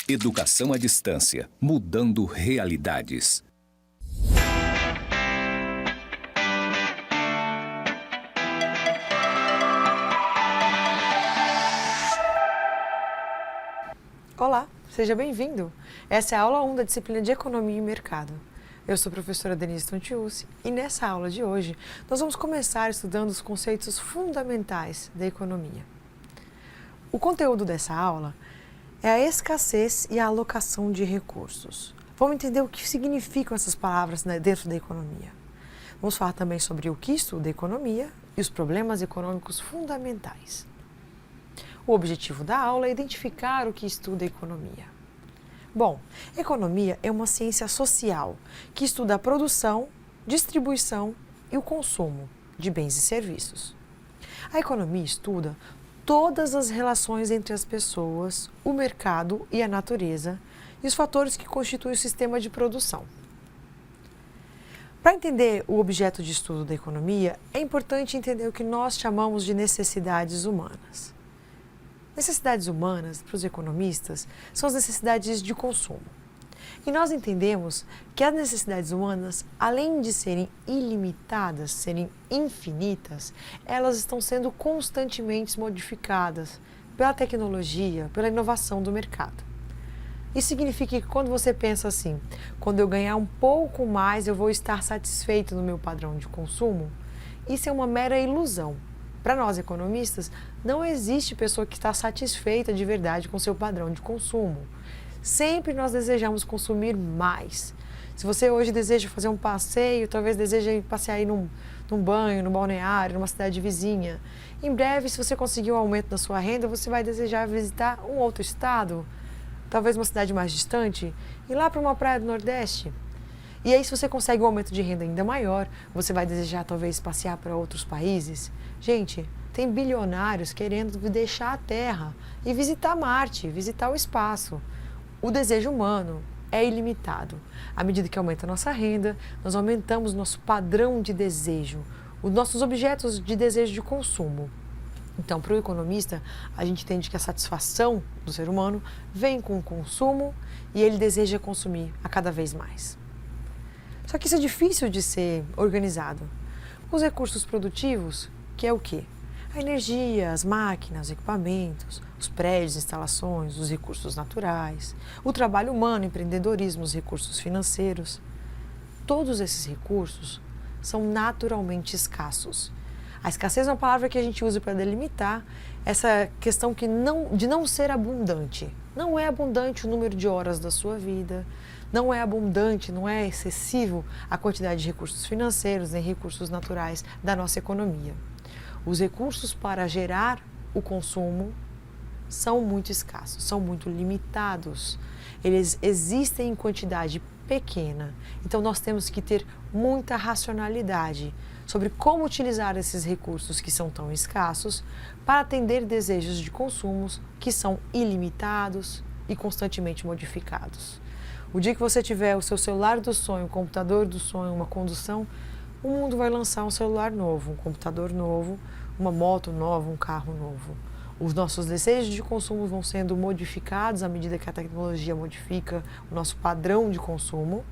Educação à distância, mudando realidades. Olá, seja bem-vindo! Essa é a aula 1 da disciplina de Economia e Mercado. Eu sou a professora Denise Tontiucci e nessa aula de hoje nós vamos começar estudando os conceitos fundamentais da economia. O conteúdo dessa aula é a escassez e a alocação de recursos. Vamos entender o que significam essas palavras dentro da economia. Vamos falar também sobre o que estuda a economia e os problemas econômicos fundamentais. O objetivo da aula é identificar o que estuda a economia. Bom, economia é uma ciência social que estuda a produção, distribuição e o consumo de bens e serviços. A economia estuda todas as relações entre as pessoas, o mercado e a natureza e os fatores que constituem o sistema de produção. Para entender o objeto de estudo da economia, é importante entender o que nós chamamos de necessidades humanas. Necessidades humanas, para os economistas, são as necessidades de consumo. E nós entendemos que as necessidades humanas, além de serem ilimitadas, serem infinitas, elas estão sendo constantemente modificadas pela tecnologia, pela inovação do mercado. Isso significa que quando você pensa assim, quando eu ganhar um pouco mais, eu vou estar satisfeito no meu padrão de consumo, isso é uma mera ilusão. Para nós economistas, não existe pessoa que está satisfeita de verdade com seu padrão de consumo. Sempre nós desejamos consumir mais. Se você hoje deseja fazer um passeio, talvez deseje passear aí num banho, num balneário, numa cidade vizinha. Em breve, se você conseguir um aumento na sua renda, você vai desejar visitar um outro estado, talvez uma cidade mais distante, ir lá para uma praia do Nordeste. E aí, se você consegue um aumento de renda ainda maior, você vai desejar talvez passear para outros países. Gente, tem bilionários querendo deixar a Terra e visitar Marte, visitar o espaço. O desejo humano é ilimitado. À medida que aumenta a nossa renda, nós aumentamos nosso padrão de desejo, os nossos objetos de desejo de consumo. Então, para o economista, a gente entende que a satisfação do ser humano vem com o consumo e ele deseja consumir a cada vez mais. Só que isso é difícil de ser organizado. Os recursos produtivos, que é o quê? A energia, as máquinas, os equipamentos, os prédios, instalações, os recursos naturais, o trabalho humano, o empreendedorismo, os recursos financeiros. Todos esses recursos são naturalmente escassos. A escassez é uma palavra que a gente usa para delimitar essa questão de não ser abundante. Não é abundante o número de horas da sua vida, não é abundante, não é excessivo a quantidade de recursos financeiros nem recursos naturais da nossa economia. Os recursos para gerar o consumo são muito escassos, são muito limitados. Eles existem em quantidade pequena, então nós temos que ter muita racionalidade sobre como utilizar esses recursos que são tão escassos para atender desejos de consumos que são ilimitados e constantemente modificados. O dia que você tiver o seu celular do sonho, o computador do sonho, uma condução, o mundo vai lançar um celular novo, um computador novo, uma moto nova, um carro novo. Os nossos desejos de consumo vão sendo modificados à medida que a tecnologia modifica o nosso padrão de consumo.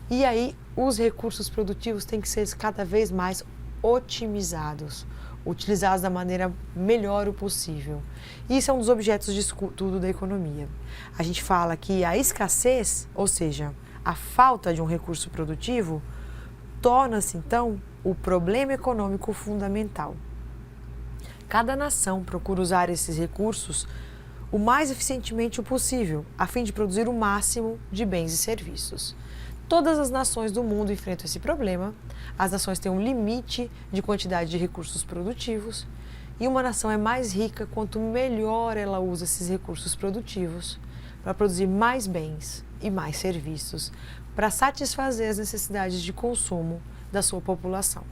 E aí, os recursos produtivos têm que ser cada vez mais otimizados, utilizados da maneira melhor possível. Isso é um dos objetos de estudo da economia. A gente fala que a escassez, ou seja, a falta de um recurso produtivo, torna-se, então, o problema econômico fundamental. Cada nação procura usar esses recursos o mais eficientemente possível, a fim de produzir o máximo de bens e serviços. Todas as nações do mundo enfrentam esse problema. As nações têm um limite de quantidade de recursos produtivos e uma nação é mais rica quanto melhor ela usa esses recursos produtivos para produzir mais bens e mais serviços para satisfazer as necessidades de consumo da sua população.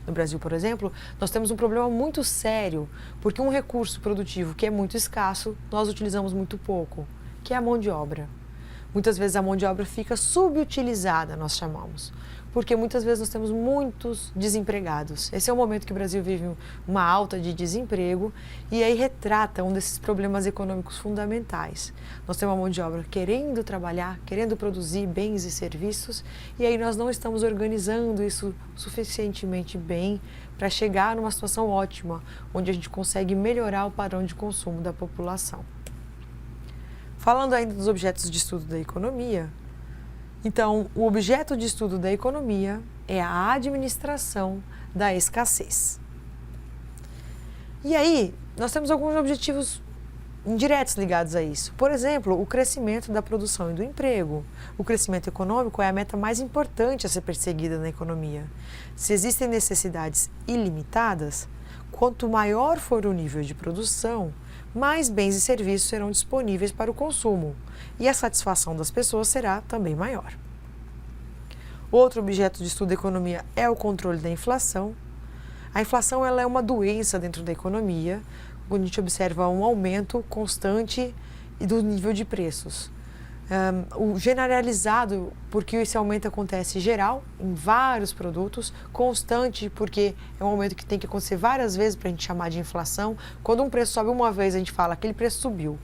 No Brasil, por exemplo, nós temos um problema muito sério, porque um recurso produtivo que é muito escasso, nós utilizamos muito pouco, que é a mão de obra. Muitas vezes a mão de obra fica subutilizada, nós chamamos, porque muitas vezes nós temos muitos desempregados. Esse é o momento que o Brasil vive uma alta de desemprego e aí retrata um desses problemas econômicos fundamentais. Nós temos uma mão de obra querendo trabalhar, querendo produzir bens e serviços e aí nós não estamos organizando isso suficientemente bem para chegar numa situação ótima, onde a gente consegue melhorar o padrão de consumo da população. Falando ainda dos objetos de estudo da economia, então, o objeto de estudo da economia é a administração da escassez. E aí, nós temos alguns objetivos indiretos ligados a isso. Por exemplo, o crescimento da produção e do emprego. O crescimento econômico é a meta mais importante a ser perseguida na economia. Se existem necessidades ilimitadas, quanto maior for o nível de produção, mais bens e serviços serão disponíveis para o consumo e a satisfação das pessoas será também maior. Outro objeto de estudo da economia é o controle da inflação. A inflação ela é uma doença dentro da economia, onde a gente observa um aumento constante do nível de preços. O generalizado, porque esse aumento acontece geral, em vários produtos, constante, porque é um aumento que tem que acontecer várias vezes para a gente chamar de inflação. Quando um preço sobe uma vez, a gente fala aquele preço subiu,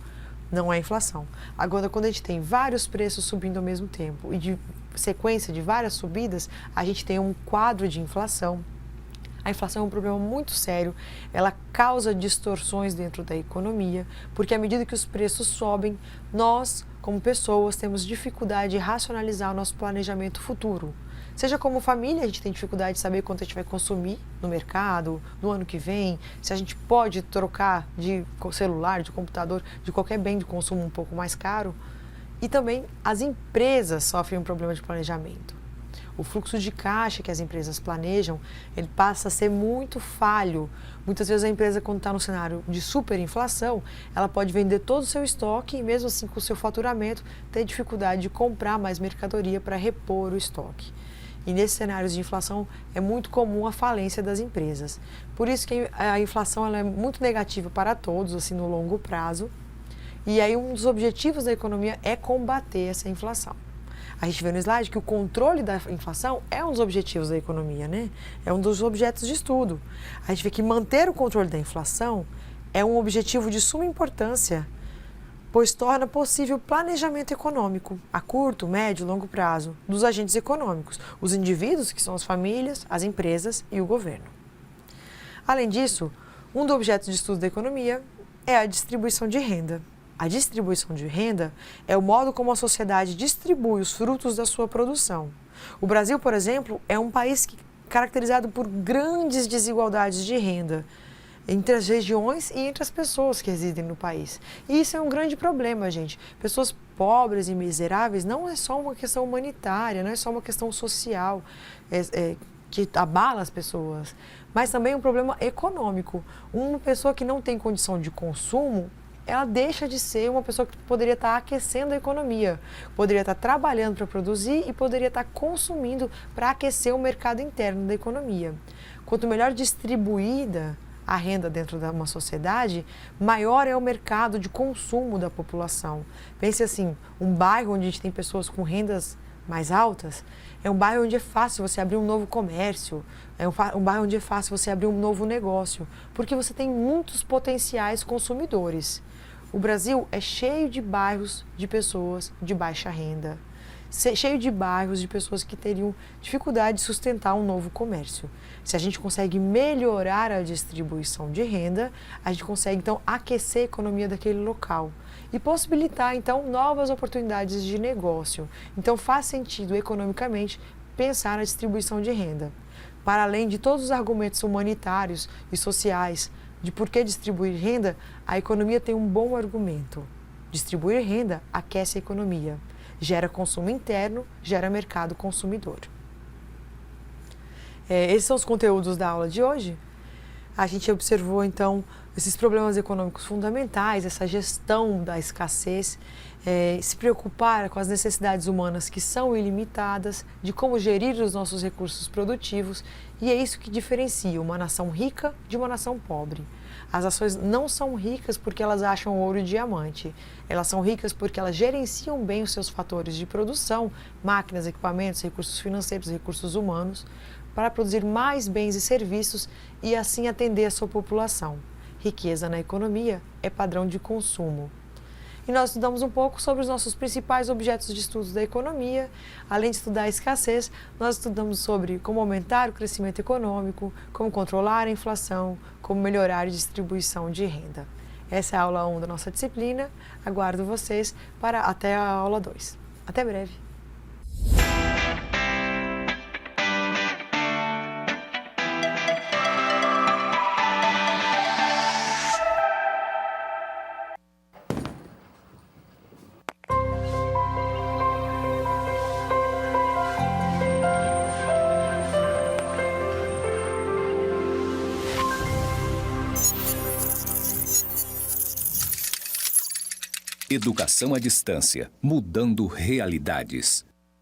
não é inflação. Agora, quando a gente tem vários preços subindo ao mesmo tempo e de sequência de várias subidas, a gente tem um quadro de inflação. A inflação é um problema muito sério, ela causa distorções dentro da economia, porque à medida que os preços sobem, nós, como pessoas, temos dificuldade de racionalizar o nosso planejamento futuro. Seja como família, a gente tem dificuldade de saber quanto a gente vai consumir no mercado, no ano que vem, se a gente pode trocar de celular, de computador, de qualquer bem de consumo um pouco mais caro. E também as empresas sofrem um problema de planejamento. O fluxo de caixa que as empresas planejam, ele passa a ser muito falho. Muitas vezes a empresa, quando está no cenário de superinflação, ela pode vender todo o seu estoque e mesmo assim com o seu faturamento ter dificuldade de comprar mais mercadoria para repor o estoque. E nesses cenários de inflação é muito comum a falência das empresas. Por isso que a inflação ela é muito negativa para todos, assim, no longo prazo. E aí um dos objetivos da economia é combater essa inflação. A gente vê no slide que o controle da inflação é um dos objetivos da economia, né? É um dos objetos de estudo. A gente vê que manter o controle da inflação é um objetivo de suma importância, pois torna possível o planejamento econômico a curto, médio e longo prazo dos agentes econômicos, os indivíduos, que são as famílias, as empresas e o governo. Além disso, um dos objetos de estudo da economia é a distribuição de renda. A distribuição de renda é o modo como a sociedade distribui os frutos da sua produção. O Brasil, por exemplo, é um país caracterizado por grandes desigualdades de renda entre as regiões e entre as pessoas que residem no país. E isso é um grande problema, gente. Pessoas pobres e miseráveis não é só uma questão humanitária, não é só uma questão social que abala as pessoas, mas também um problema econômico. Uma pessoa que não tem condição de consumo, ela deixa de ser uma pessoa que poderia estar aquecendo a economia, poderia estar trabalhando para produzir e poderia estar consumindo para aquecer o mercado interno da economia. Quanto melhor distribuída a renda dentro de uma sociedade, maior é o mercado de consumo da população. Pense assim, um bairro onde a gente tem pessoas com rendas mais altas, é um bairro onde é fácil você abrir um novo comércio, é um bairro onde é fácil você abrir um novo negócio, porque você tem muitos potenciais consumidores. O Brasil é cheio de bairros de pessoas de baixa renda, cheio de bairros de pessoas que teriam dificuldade de sustentar um novo comércio. Se a gente consegue melhorar a distribuição de renda, a gente consegue então aquecer a economia daquele local e possibilitar então novas oportunidades de negócio. Então faz sentido economicamente pensar na distribuição de renda. Para além de todos os argumentos humanitários e sociais de por que distribuir renda, a economia tem um bom argumento. Distribuir renda aquece a economia, gera consumo interno, gera mercado consumidor. Esses são os conteúdos da aula de hoje. A gente observou, então, esses problemas econômicos fundamentais, essa gestão da escassez, se preocupar com as necessidades humanas que são ilimitadas, de como gerir os nossos recursos produtivos, e é isso que diferencia uma nação rica de uma nação pobre. As nações não são ricas porque elas acham ouro e diamante. Elas são ricas porque elas gerenciam bem os seus fatores de produção, máquinas, equipamentos, recursos financeiros, recursos humanos, para produzir mais bens e serviços e assim atender a sua população. Riqueza na economia é padrão de consumo. E nós estudamos um pouco sobre os nossos principais objetos de estudos da economia. Além de estudar a escassez, nós estudamos sobre como aumentar o crescimento econômico, como controlar a inflação, como melhorar a distribuição de renda. Essa é a aula 1 da nossa disciplina. Aguardo vocês para até a aula 2. Até breve! Educação à distância, mudando realidades.